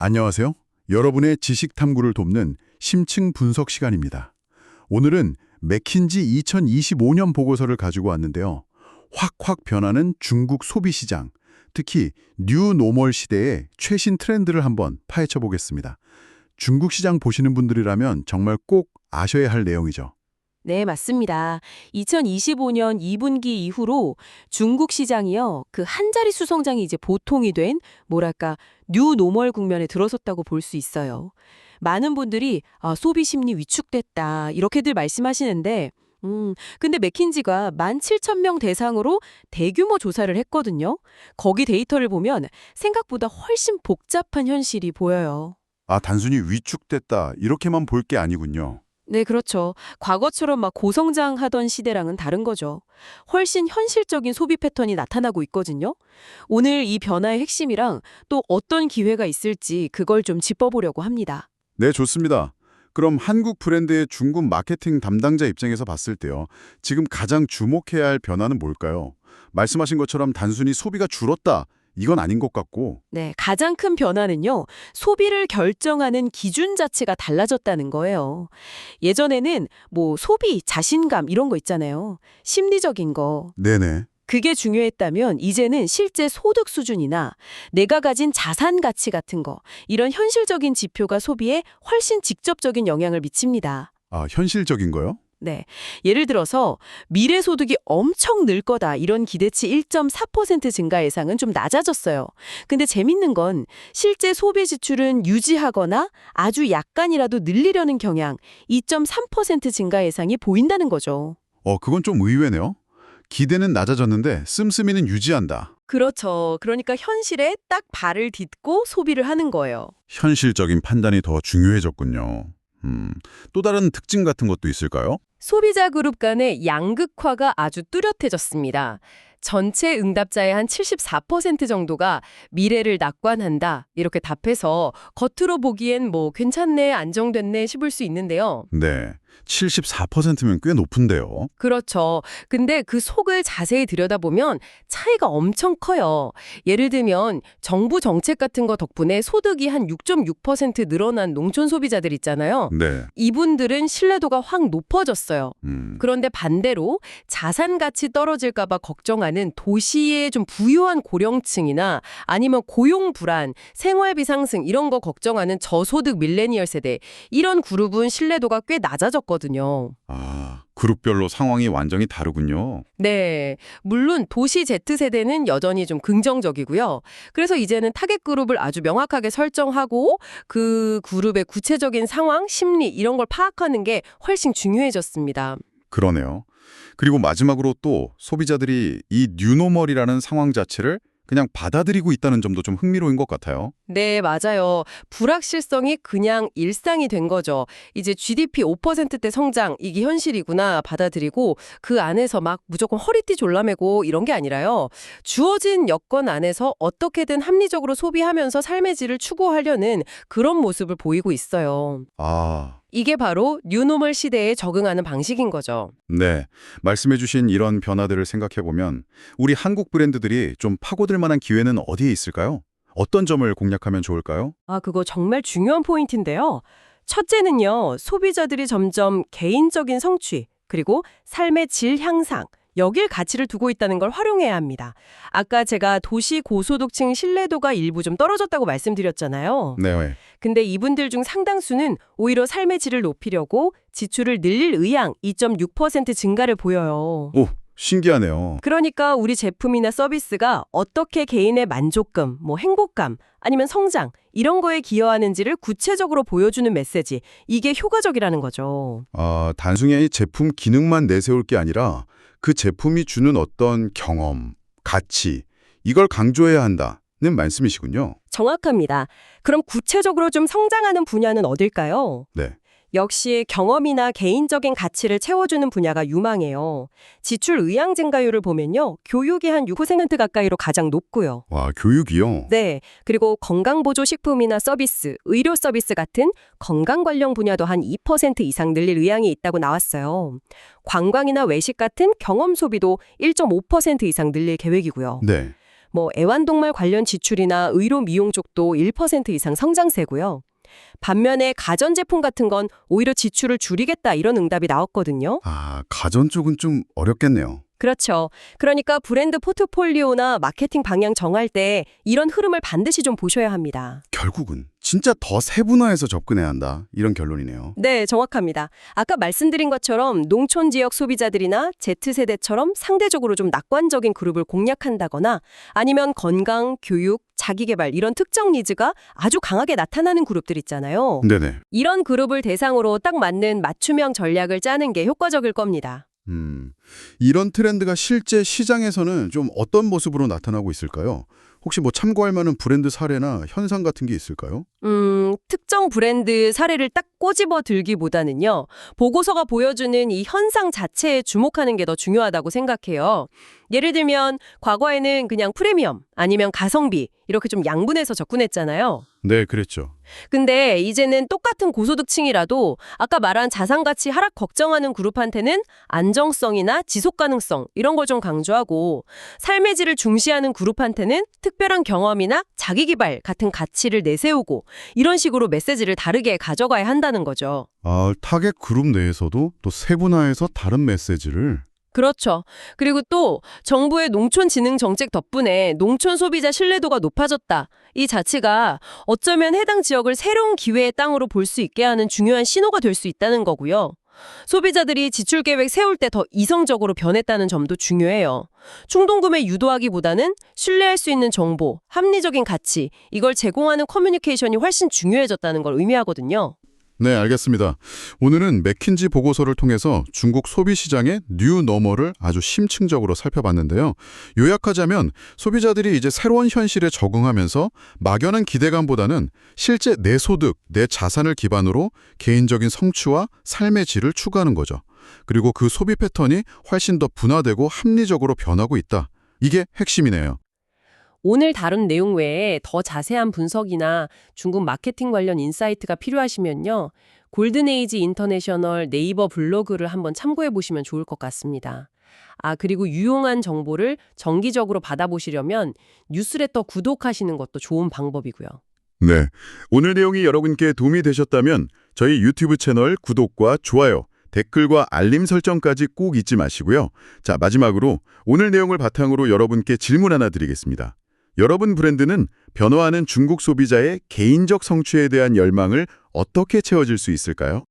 안녕하세요. 여러분의 지식 탐구를 돕는 심층 분석 시간입니다. 오늘은 맥킨지 2025년 보고서를 가지고 왔는데요. 확확 변하는 중국 소비 시장, 특히 뉴 노멀 시대의 최신 트렌드를 한번 파헤쳐 보겠습니다. 중국 시장 보시는 분들이라면 정말 꼭 아셔야 할 내용이죠. 네, 맞습니다. 2025년 2분기 이후로 중국 시장이요. 그 한 자릿수 성장이 이제 보통이 된 뭐랄까 뉴 노멀 국면에 들어섰다고 볼 수 있어요. 많은 분들이 소비 심리 위축됐다 이렇게들 말씀하시는데 근데 맥킨지가 17,000명 대상으로 대규모 조사를 했거든요. 거기 데이터를 보면 생각보다 훨씬 복잡한 현실이 보여요. 단순히 위축됐다 이렇게만 볼 게 아니군요. 네, 그렇죠. 과거처럼 막 고성장하던 시대랑은 다른 거죠. 훨씬 현실적인 소비 패턴이 나타나고 있거든요. 오늘 이 변화의 핵심이랑 또 어떤 기회가 있을지 그걸 좀 짚어보려고 합니다. 네, 좋습니다. 그럼 한국 브랜드의 중국 마케팅 담당자 입장에서 봤을 때요. 지금 가장 주목해야 할 변화는 뭘까요? 말씀하신 것처럼 단순히 소비가 줄었다. 이건 아닌 것 같고. 네, 가장 큰 변화는요, 소비를 결정하는 기준 자체가 달라졌다는 거예요. 예전에는 뭐 소비, 자신감 이런 거 있잖아요. 심리적인 거. 네네. 그게 중요했다면 이제는 실제 소득 수준이나 내가 가진 자산 가치 같은 거, 이런 현실적인 지표가 소비에 훨씬 직접적인 영향을 미칩니다. 현실적인 거요? 네. 예를 들어서 미래 소득이 엄청 늘 거다 이런 기대치 1.4% 증가 예상은 좀 낮아졌어요. 근데 재밌는 건 실제 소비 지출은 유지하거나 아주 약간이라도 늘리려는 경향 2.3% 증가 예상이 보인다는 거죠. 그건 좀 의외네요. 기대는 낮아졌는데 씀씀이는 유지한다. 그렇죠. 그러니까 현실에 딱 발을 딛고 소비를 하는 거예요. 현실적인 판단이 더 중요해졌군요. 또 다른 특징 같은 것도 있을까요? 소비자 그룹 간의 양극화가 아주 뚜렷해졌습니다. 전체 응답자의 한 74% 정도가 미래를 낙관한다 이렇게 답해서 겉으로 보기엔 뭐 괜찮네, 안정됐네 싶을 수 있는데요. 네. 74%면 꽤 높은데요. 그렇죠. 근데 그 속을 자세히 들여다보면 차이가 엄청 커요. 예를 들면 정부 정책 같은 거 덕분에 소득이 한 6.6% 늘어난 농촌 소비자들 있잖아요. 네. 이분들은 신뢰도가 확 높아졌어요. 음. 그런데 반대로 자산 가치 떨어질까 봐 걱정하는 도시의 좀 부유한 고령층이나 아니면 고용 불안, 생활비 상승 이런 거 걱정하는 저소득 밀레니얼 세대 이런 그룹은 신뢰도가 꽤 낮아졌거든요. 그룹별로 상황이 완전히 다르군요. 네. 물론 도시 Z세대는 여전히 좀 긍정적이고요. 그래서 이제는 타겟 그룹을 아주 명확하게 설정하고 그 그룹의 구체적인 상황, 심리 이런 걸 파악하는 게 훨씬 중요해졌습니다. 그러네요. 그리고 마지막으로 또 소비자들이 이 뉴노멀이라는 상황 자체를 그냥 받아들이고 있다는 점도 좀 흥미로운 것 같아요. 네, 맞아요. 불확실성이 그냥 일상이 된 거죠. 이제 GDP 5%대 성장, 이게 현실이구나 받아들이고 그 안에서 막 무조건 허리띠 졸라매고 이런 게 아니라요. 주어진 여건 안에서 어떻게든 합리적으로 소비하면서 삶의 질을 추구하려는 그런 모습을 보이고 있어요. 이게 바로 뉴노멀 시대에 적응하는 방식인 거죠. 네. 말씀해주신 이런 변화들을 생각해보면 우리 한국 브랜드들이 좀 파고들 만한 기회는 어디에 있을까요? 어떤 점을 공략하면 좋을까요? 그거 정말 중요한 포인트인데요. 첫째는요, 소비자들이 점점 개인적인 성취, 그리고 삶의 질 향상, 여길 가치를 두고 있다는 걸 활용해야 합니다. 아까 제가 도시 고소득층 신뢰도가 일부 좀 떨어졌다고 말씀드렸잖아요. 네. 근데 이분들 중 상당수는 오히려 삶의 질을 높이려고 지출을 늘릴 의향 2.6% 증가를 보여요. 오, 신기하네요. 그러니까 우리 제품이나 서비스가 어떻게 개인의 만족감, 뭐 행복감, 아니면 성장 이런 거에 기여하는지를 구체적으로 보여주는 메시지. 이게 효과적이라는 거죠. 단순히 제품 기능만 내세울 게 아니라 그 제품이 주는 어떤 경험, 가치, 이걸 강조해야 한다는 말씀이시군요. 정확합니다. 그럼 구체적으로 좀 성장하는 분야는 어딜까요? 네. 역시 경험이나 개인적인 가치를 채워주는 분야가 유망해요. 지출 의향 증가율을 보면요. 교육이 한 6% 가까이로 가장 높고요. 와, 교육이요? 네. 그리고 건강보조식품이나 서비스, 의료 서비스 같은 건강 관련 분야도 한 2% 이상 늘릴 의향이 있다고 나왔어요. 관광이나 외식 같은 경험 소비도 1.5% 이상 늘릴 계획이고요. 네. 애완동물 관련 지출이나 의료 미용 쪽도 1% 이상 성장세고요. 반면에 가전제품 같은 건 오히려 지출을 줄이겠다 이런 응답이 나왔거든요. 아, 가전 쪽은 좀 어렵겠네요. 그렇죠. 그러니까 브랜드 포트폴리오나 마케팅 방향 정할 때 이런 흐름을 반드시 좀 보셔야 합니다. 결국은 진짜 더 세분화해서 접근해야 한다. 이런 결론이네요. 네, 정확합니다. 아까 말씀드린 것처럼 농촌 지역 소비자들이나 Z세대처럼 상대적으로 좀 낙관적인 그룹을 공략한다거나 아니면 건강, 교육, 자기계발 이런 특정 니즈가 아주 강하게 나타나는 그룹들 있잖아요. 네네. 이런 그룹을 대상으로 딱 맞는 맞춤형 전략을 짜는 게 효과적일 겁니다. 이런 트렌드가 실제 시장에서는 좀 어떤 모습으로 나타나고 있을까요? 혹시 뭐 참고할 만한 브랜드 사례나 현상 같은 게 있을까요? 특정 브랜드 사례를 딱 꼬집어 들기보다는요, 보고서가 보여주는 이 현상 자체에 주목하는 게 더 중요하다고 생각해요. 예를 들면, 과거에는 그냥 프리미엄, 아니면 가성비, 이렇게 좀 양분해서 접근했잖아요. 네, 그랬죠. 근데 이제는 똑같은 고소득층이라도 아까 말한 자산가치 하락 걱정하는 그룹한테는 안정성이나 지속 가능성 이런 걸 좀 강조하고 삶의 질을 중시하는 그룹한테는 특별한 경험이나 자기기발 같은 가치를 내세우고 이런 식으로 메시지를 다르게 가져가야 한다는 거죠. 아, 타겟 그룹 내에서도 또 세분화해서 다른 메시지를. 그렇죠. 그리고 또 정부의 농촌진흥 정책 덕분에 농촌 소비자 신뢰도가 높아졌다. 이 자체가 어쩌면 해당 지역을 새로운 기회의 땅으로 볼 수 있게 하는 중요한 신호가 될 수 있다는 거고요. 소비자들이 지출 계획 세울 때 더 이성적으로 변했다는 점도 중요해요. 충동구매 유도하기보다는 신뢰할 수 있는 정보, 합리적인 가치, 이걸 제공하는 커뮤니케이션이 훨씬 중요해졌다는 걸 의미하거든요. 네, 알겠습니다. 오늘은 맥킨지 보고서를 통해서 중국 소비 시장의 뉴 너머를 아주 심층적으로 살펴봤는데요. 요약하자면 소비자들이 이제 새로운 현실에 적응하면서 막연한 기대감보다는 실제 내 소득, 내 자산을 기반으로 개인적인 성취와 삶의 질을 추구하는 거죠. 그리고 그 소비 패턴이 훨씬 더 분화되고 합리적으로 변하고 있다. 이게 핵심이네요. 오늘 다룬 내용 외에 더 자세한 분석이나 중국 마케팅 관련 인사이트가 필요하시면요. 골든에이지 인터내셔널 네이버 블로그를 한번 참고해 보시면 좋을 것 같습니다. 아, 그리고 유용한 정보를 정기적으로 받아보시려면 뉴스레터 구독하시는 것도 좋은 방법이고요. 네, 오늘 내용이 여러분께 도움이 되셨다면 저희 유튜브 채널 구독과 좋아요, 댓글과 알림 설정까지 꼭 잊지 마시고요. 자, 마지막으로 오늘 내용을 바탕으로 여러분께 질문 하나 드리겠습니다. 여러분 브랜드는 변화하는 중국 소비자의 개인적 성취에 대한 열망을 어떻게 채워줄 수 있을까요?